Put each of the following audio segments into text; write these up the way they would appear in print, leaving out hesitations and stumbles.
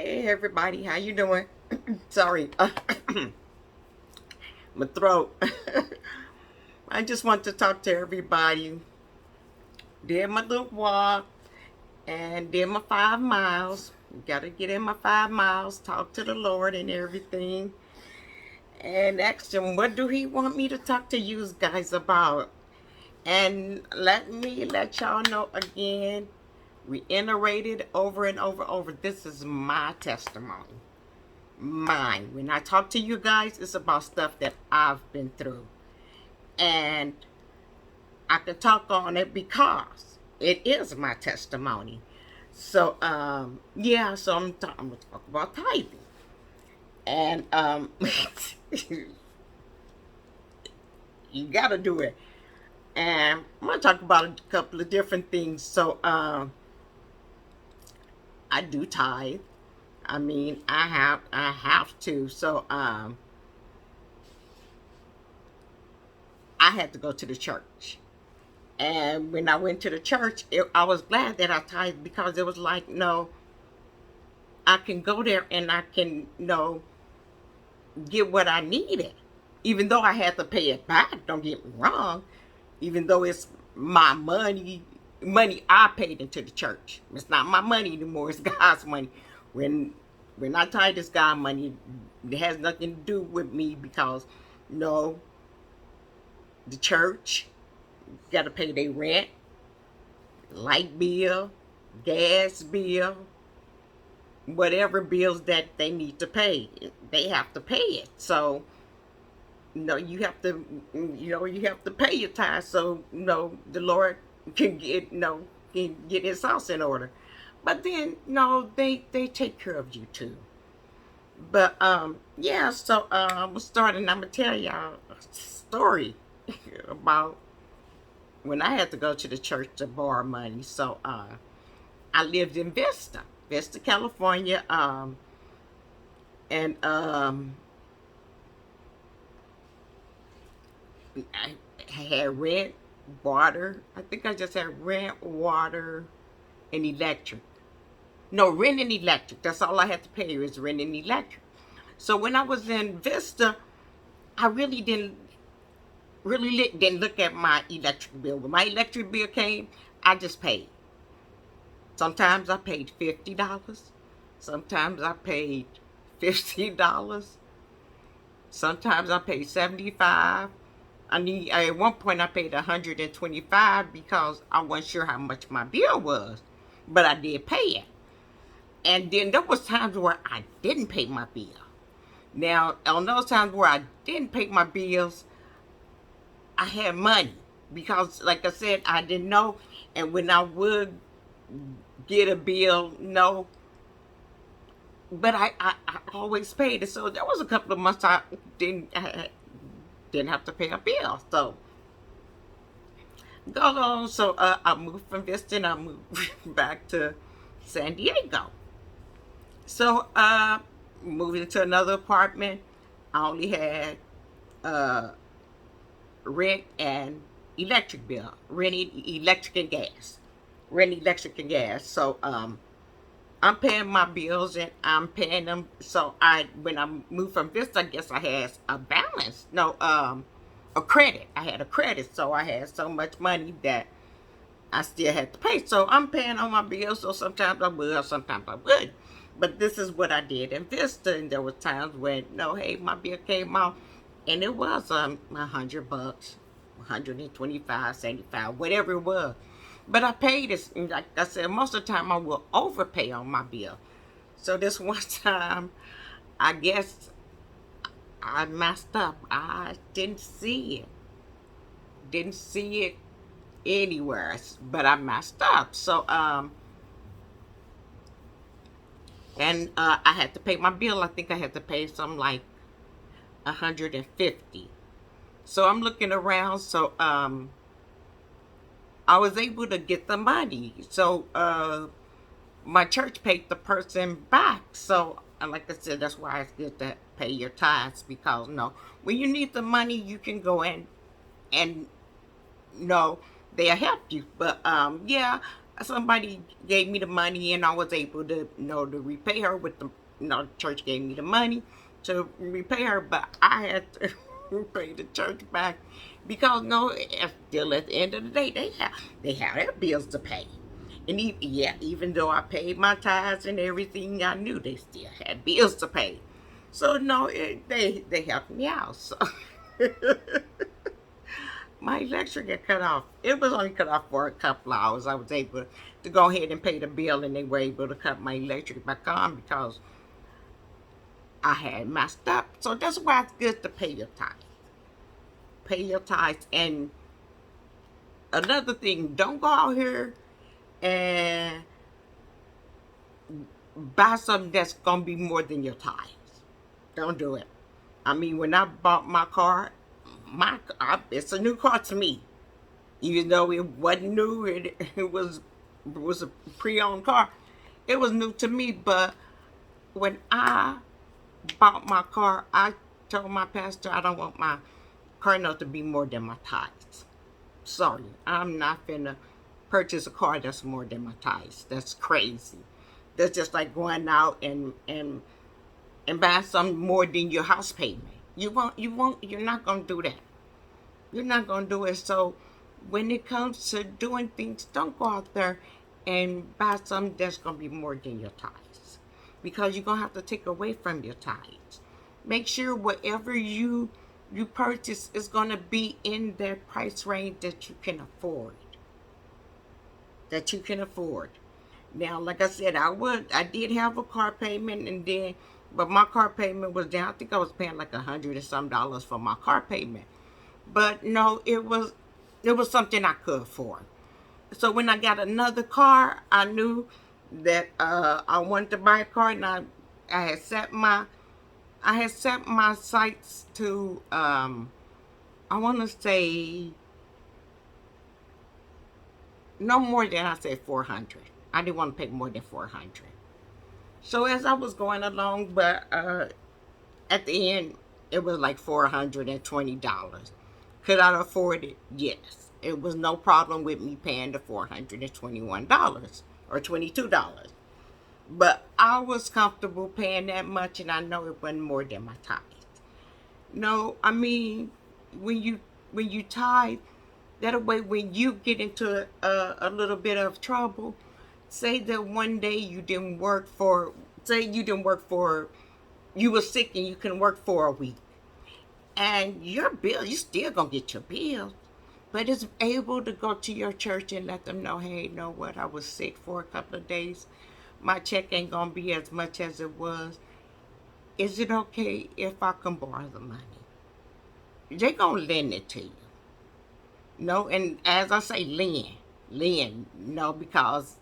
Hey everybody, how you doing? Sorry, my throat. I just want to talk to everybody. Did my little walk and did my 5 miles. Gotta get in my 5 miles, talk to the Lord and everything. And ask him, what do he want me to talk to you guys about? And let me let y'all know again, reiterated over and over. This is my testimony. Mine. When I talk to you guys, it's about stuff that I've been through. And I can talk on it because it is my testimony. So, yeah, so I'm going to talk about tithing. And you got to do it. And I'm going to talk about a couple of different things. So, I do tithe. I mean, I have to. So, I had to go to the church. And when I went to the church, I was glad that I tithed because it was like, no, I can go there and I can, get what I needed. Even though I had to pay it back, don't get me wrong. Even though it's my money I paid into the church. It's not my money anymore, it's God's money. When when I tithe, it's God's money. It has nothing to do with me because, no, the church got to pay their rent, light bill, gas bill, whatever bills that they need to pay. They have to pay it. So, you have to pay your tithes so, the Lord can get, can get his house in order. But then, no, they take care of you too. But, yeah, so, I'm starting, I'm going to tell y'all a story about when I had to go to the church to borrow money. So, I lived in Vista, California, and I had rent, water. I think I just had rent, water, and electric. No, rent and electric. That's all I had to pay is rent and electric. So when I was in Vista, I didn't look at my electric bill. When my electric bill came, I just paid. Sometimes I paid $50. Sometimes I paid $50. Sometimes I paid 75. At one point I paid 125 because I wasn't sure how much my bill was, but I did pay it. And then there was times where I didn't pay my bill. Now, on those times where I didn't pay my bills, I had money because, like I said, I didn't know. And when I would get a bill, no, but I always paid it. So there was a couple of months I didn't have to pay a bill. So go on. So I moved from Vista and I moved back to San Diego. So moved into another apartment. I only had uh, rent and electric bill, electric and gas, rent, electric and gas. So I'm paying my bills and I'm paying them. So when I moved from Vista, I guess I had a balance. No, a credit. I had a credit, so I had so much money that I still had to pay. So I'm paying on my bills. So sometimes I would, sometimes I would. But this is what I did in Vista, and there were times when, no, hey, my bill came out, and it was $100, 125, 75, whatever it was. But I paid this, like I said, most of the time I will overpay on my bill. So this one time, I guess I messed up. I didn't see it. Didn't see it anywhere, but I messed up. So and I had to pay my bill. I think I had to pay something like 150. So I'm looking around. So I was able to get the money. So my church paid the person back. So like I said, that's why it's good to pay your tithes because no, when you need the money, you can go in and no, they'll help you. But yeah, somebody gave me the money, and I was able to, to repay her with the, the church gave me the money to repay her, but I had to pay the church back because still at the end of the day, they have their bills to pay. And even though I paid my tithes and everything, I knew they still had bills to pay. So no, they helped me out. So my electric got cut off. It was only cut off for a couple of hours. I was able to go ahead and pay the bill, and they were able to cut my electric back on because I had messed up. So that's why it's good to pay your tithes. Pay your tithes. And another thing, don't go out here and buy something that's gonna be more than your tithes. Don't do it. I mean, when I bought my car, it's a new car to me. Even though it wasn't new, it was a pre-owned car. It was new to me, but when I bought my car, I told my pastor I don't want my car note to be more than my tithes. Sorry, I'm not finna purchase a car that's more than my tithes. That's crazy. That's just like going out and buying something more than your house payment. You're not gonna do that. You're not gonna do it. So when it comes to doing things, don't go out there and buy something that's gonna be more than your tithes. Because you're gonna have to take away from your tithes. Make sure whatever you purchase is gonna be in that price range that you can afford. That you can afford. Now, like I said, I did have a car payment, but my car payment was down. I think I was paying like $100 and some for my car payment. But no, it was something I could afford. So when I got another car, I knew that I wanted to buy a car, and I had set my sights to I want to say no more than, I said, 400. I didn't want to pay more than 400. So as I was going along, but at the end, it was like $420. Could I afford it? Yes. It was no problem with me paying the $421 or $22. But I was comfortable paying that much, and I know it wasn't more than my tithe. No, I mean, when you tithe, that way when you get into a little bit of trouble, say that one day you were sick and you can work for a week, and your bill, you still gonna get your bill, but it's able to go to your church and let them know, hey, you know what, I was sick for a couple of days, my check ain't gonna be as much as it was. Is it okay if I can borrow the money? They gonna lend it to you. No, and as I say, lend, no, because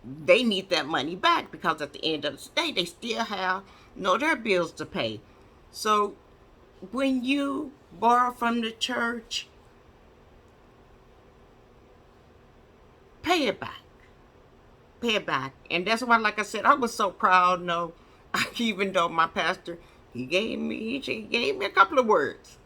they need that money back, because at the end of the day, they still have, their bills to pay. So when you borrow from the church, pay it back. Pay it back. And that's why, like I said, I was so proud. No, even though my pastor, he gave me a couple of words.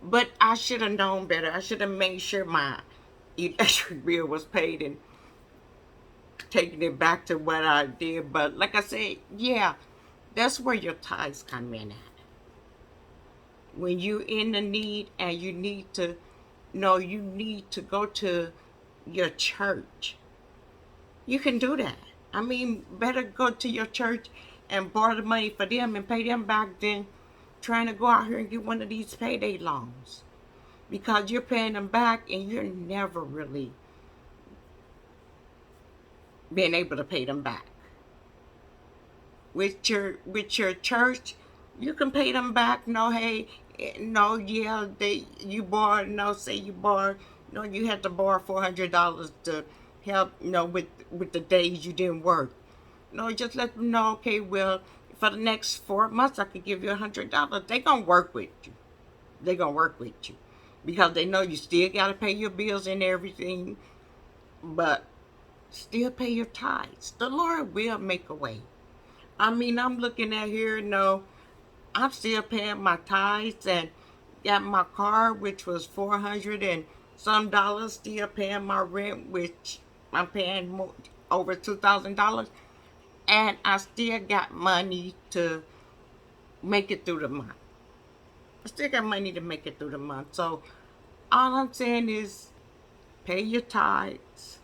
But I should have known better. I should have made sure my electric bill was paid and taking it back to what I did. But like I said, yeah, that's where your tithes come in at. When you in the need and you need to go to your church, you can do that. I mean, better go to your church and borrow the money for them and pay them back than trying to go out here and get one of these payday loans, because you're paying them back and you're never really being able to pay them back. With your church, you can pay them back. No, hey, no, yeah, you borrowed. No, say you borrowed. No, you had to borrow $400 to help. With the days you didn't work. No, just let them know. Okay, well, for the next 4 months, I could give you $100. They gonna work with you. They gonna work with you because they know you still gotta pay your bills and everything, but still pay your tithes. The Lord will make a way. I mean, I'm looking at here, no, I'm still paying my tithes and got my car, which was 400 and some dollars, still paying my rent, which I'm paying more, over $2,000, and I still got money to make it through the month. I still got money to make it through the month. So all I'm saying is pay your tithes.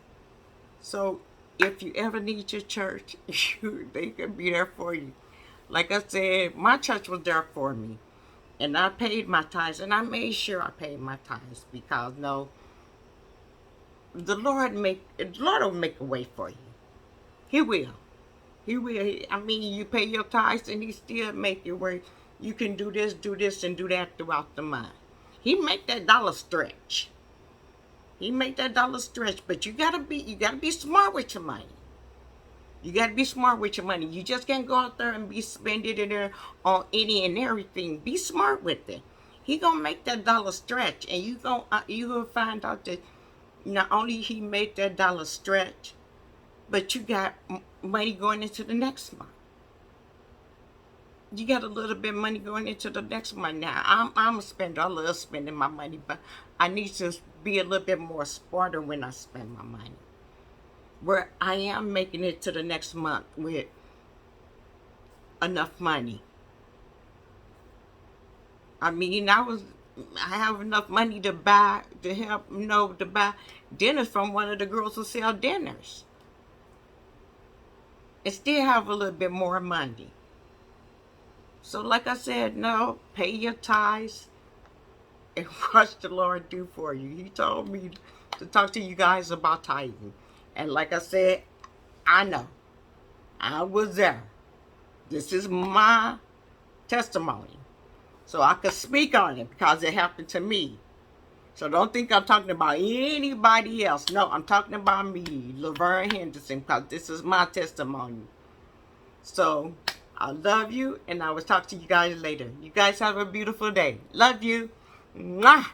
So if you ever need your church, they can be there for you. Like I said, my church was there for me. And I paid my tithes, and I made sure I paid my tithes because no, the Lord will make a way for you. He will. He will. I mean, you pay your tithes, and He still make it where you can do this, and do that throughout the month. He make that dollar stretch. He make that dollar stretch, but you gotta be smart with your money. You gotta be smart with your money. You just can't go out there and be spending it there on any and everything. Be smart with it. He gonna make that dollar stretch, and you gonna find out that not only He made that dollar stretch, but you got money going into the next month. You got a little bit of money going into the next month. Now I'm a spender. I love spending my money, but I need to be a little bit more smarter when I spend my money. Where I am making it to the next month with enough money. I mean, I have enough money to help, to buy dinners from one of the girls who sell dinners. And still have a little bit more money. So like I said, no, pay your tithes and watch the Lord do for you. He told me to talk to you guys about tithing. And like I said, I know. I was there. This is my testimony. So I could speak on it because it happened to me. So don't think I'm talking about anybody else. No, I'm talking about me, Laverne Henderson, because this is my testimony. So I love you, and I will talk to you guys later. You guys have a beautiful day. Love you. Mwah.